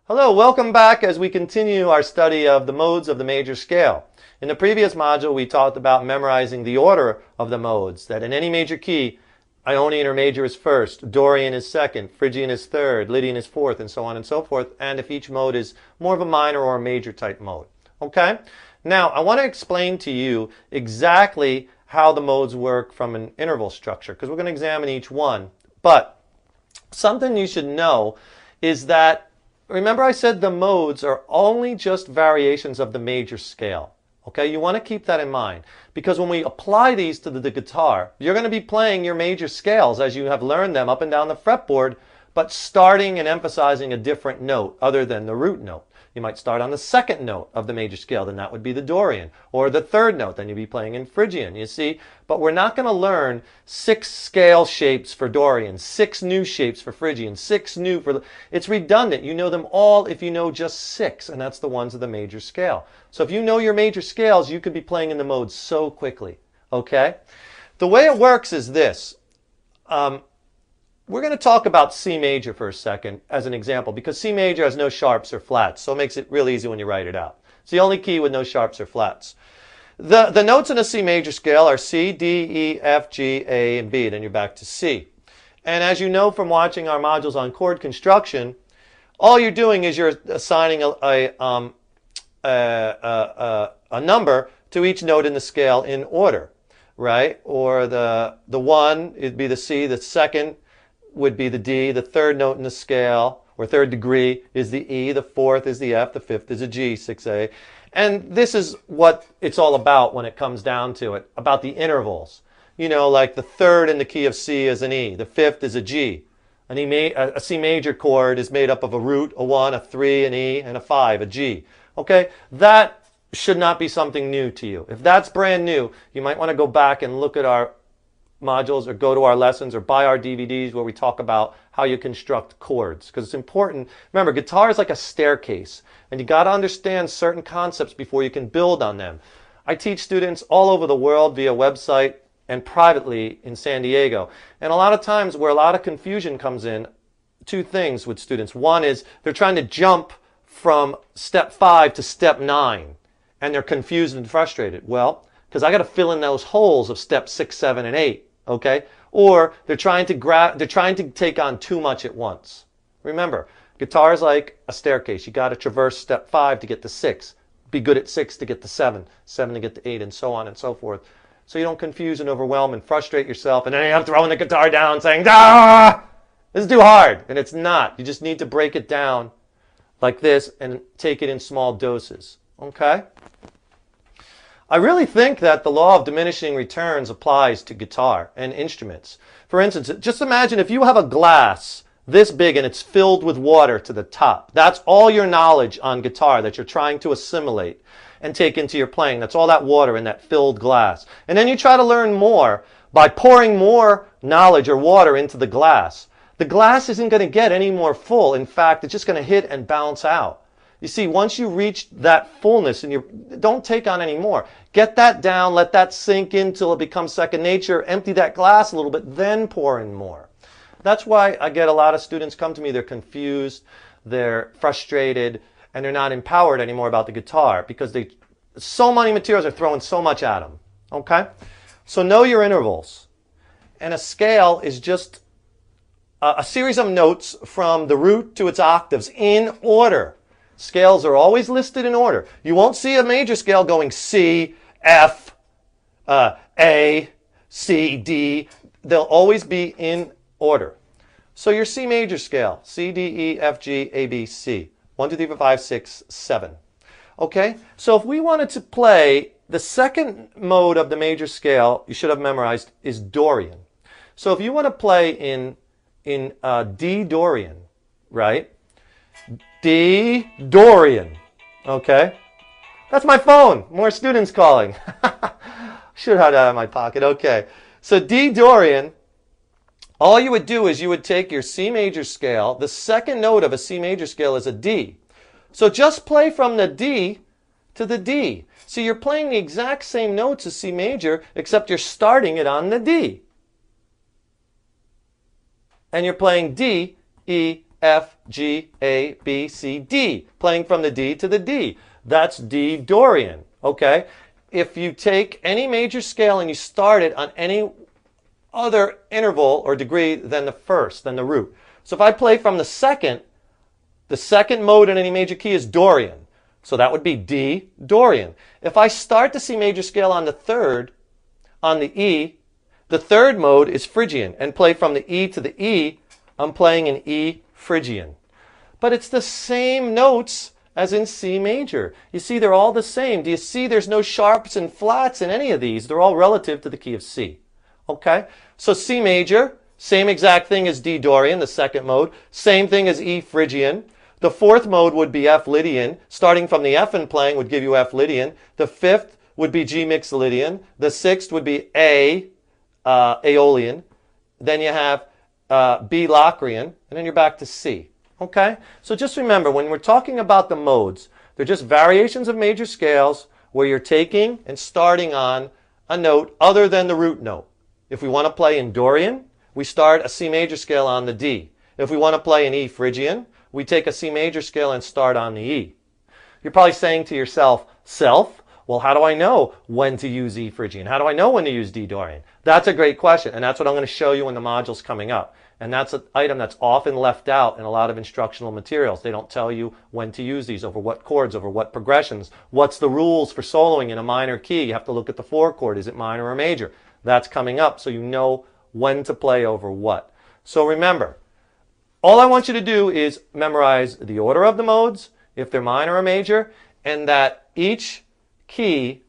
Hello, welcome back as we continue our study of the modes of the major scale. In the previous module, we talked about memorizing the order of the modes, that in any major key, Ionian or major is first, Dorian is second, Phrygian is third, Lydian is fourth, and so on and so forth, and if each mode is more of a minor or a major type mode. Okay? Now, I want to explain to you exactly how the modes work from an interval structure, because we're going to examine each one. But something you should know is that, remember I said the modes are only just variations of the major scale. Okay, you want to keep that in mind because when we apply these to the guitar, you're going to be playing your major scales as you have learned them up and down the fretboard, but starting and emphasizing a different note other than the root note. You might start on the second note of the major scale, then that would be the Dorian, or the third note, then you'd be playing in Phrygian, you see? But we're not going to learn 6 scale shapes for Dorian, 6 new shapes for Phrygian, 6 new for... It's redundant. You know them all if you know just 6, and that's the ones of the major scale. So if you know your major scales, you could be playing in the modes so quickly, okay? The way it works is this. We're going to talk about C major for a second as an example because C major has no sharps or flats, so it makes it real easy when you write it out. It's the only key with no sharps or flats. The notes in a C major scale are C, D, E, F, G, A, and B. Then you're back to C. And as you know from watching our modules on chord construction, all you're doing is you're assigning a number to each note in the scale in order, right? Or the 1, it'd be the C, the second would be the D, the third note in the scale, or third degree, is the E, the fourth is the F, the fifth is a G, 6A. And this is what it's all about when it comes down to it, about the intervals. You know, like the third in the key of C is an E, the fifth is a G. A C major chord is made up of a root, a 1, a 3, an E, and a 5, a G. Okay? That should not be something new to you. If that's brand new, you might want to go back and look at our modules or go to our lessons or buy our DVDs where we talk about how you construct chords because it's important. Remember, guitar is like a staircase and you got to understand certain concepts before you can build on them. I teach students all over the world via website and privately in San Diego. And a lot of times where a lot of confusion comes in, 2 things with students. One is they're trying to jump from step 5 to step 9 and they're confused and frustrated. Well, because I got to fill in those holes of step 6, 7, and 8. Okay? Or they're trying to take on too much at once. Remember, guitar is like a staircase. You got to traverse step 5 to get to 6. Be good at 6 to get to 7, 7 to get to 8, and so on and so forth. So you don't confuse and overwhelm and frustrate yourself, and then you have throwing the guitar down saying, "Ah, this is too hard." And it's not. You just need to break it down like this and take it in small doses. Okay? I really think that the law of diminishing returns applies to guitar and instruments. For instance, just imagine if you have a glass this big and it's filled with water to the top. That's all your knowledge on guitar that you're trying to assimilate and take into your playing. That's all that water in that filled glass. And then you try to learn more by pouring more knowledge or water into the glass. The glass isn't going to get any more full. In fact, it's just going to hit and bounce out. You see, once you reach that fullness and you don't take on any more, get that down, let that sink in till it becomes second nature, empty that glass a little bit, then pour in more. That's why I get a lot of students come to me, they're confused, they're frustrated, and they're not empowered anymore about the guitar because so many materials are throwing so much at them. Okay? So know your intervals. And a scale is just a series of notes from the root to its octaves in order. Scales are always listed in order. You won't see a major scale going C, F, A, C, D. They'll always be in order. So your C major scale, C, D, E, F, G, A, B, C. 1, 2, 3, 4, 5, 6, 7. Okay? So if we wanted to play, the second mode of the major scale, you should have memorized, is Dorian. So if you want to play in D Dorian, right? D Dorian. Okay? That's my phone. More students calling. Should have that in my pocket. Okay. So D Dorian, all you would do is you would take your C major scale. The second note of a C major scale is a D. So just play from the D to the D. So you're playing the exact same notes as C major, except you're starting it on the D. And you're playing D, E, F, G, A, B, C, D. Playing from the D to the D. That's D Dorian, okay? If you take any major scale and you start it on any other interval or degree than the first, than the root. So if I play from the second mode in any major key is Dorian. So that would be D Dorian. If I start the C major scale on the third, on the E, the third mode is Phrygian, and play from the E to the E, I'm playing an E Phrygian. But it's the same notes as in C major. You see, they're all the same. Do you see there's no sharps and flats in any of these? They're all relative to the key of C. Okay? So C major, same exact thing as D Dorian, the second mode. Same thing as E Phrygian. The fourth mode would be F Lydian. Starting from the F and playing would give you F Lydian. The fifth would be G mixed Lydian. The sixth would be A Aeolian. Then you have B Locrian. And then you're back to C. Okay? So just remember, when we're talking about the modes, they're just variations of major scales where you're taking and starting on a note other than the root note. If we want to play in Dorian, we start a C major scale on the D. If we want to play in E Phrygian, we take a C major scale and start on the E. You're probably saying to yourself, well, how do I know when to use E Phrygian? How do I know when to use D Dorian? That's a great question, and that's what I'm going to show you in the modules coming up. And that's an item that's often left out in a lot of instructional materials. They don't tell you when to use these, over what chords, over what progressions. What's the rules for soloing in a minor key? You have to look at the four chord. Is it minor or major? That's coming up, so you know when to play over what. So remember, all I want you to do is memorize the order of the modes, if they're minor or major, and that each key,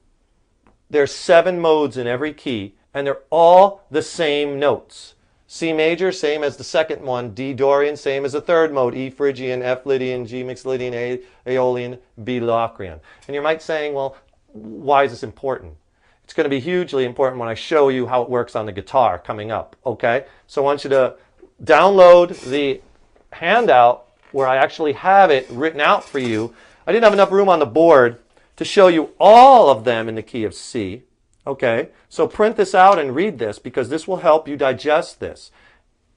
there's 7 modes in every key, and they're all the same notes. C major, same as the second one. D Dorian, same as the third mode. E Phrygian, F Lydian, G mixed Lydian, A Aeolian, B Locrian. And you might be saying, well, why is this important? It's going to be hugely important when I show you how it works on the guitar coming up, okay? So I want you to download the handout where I actually have it written out for you. I didn't have enough room on the board to show you all of them in the key of C. Okay, so print this out and read this because this will help you digest this.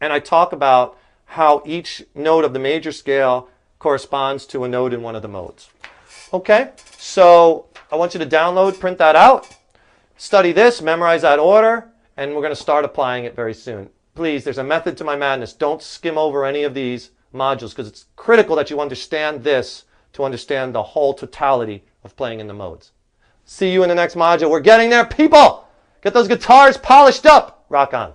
And I talk about how each note of the major scale corresponds to a note in one of the modes. Okay, so I want you to download, print that out, study this, memorize that order, and we're going to start applying it very soon. Please, there's a method to my madness. Don't skim over any of these modules because it's critical that you understand this to understand the whole totality of playing in the modes. See you in the next module. We're getting there, people! Get those guitars polished up! Rock on.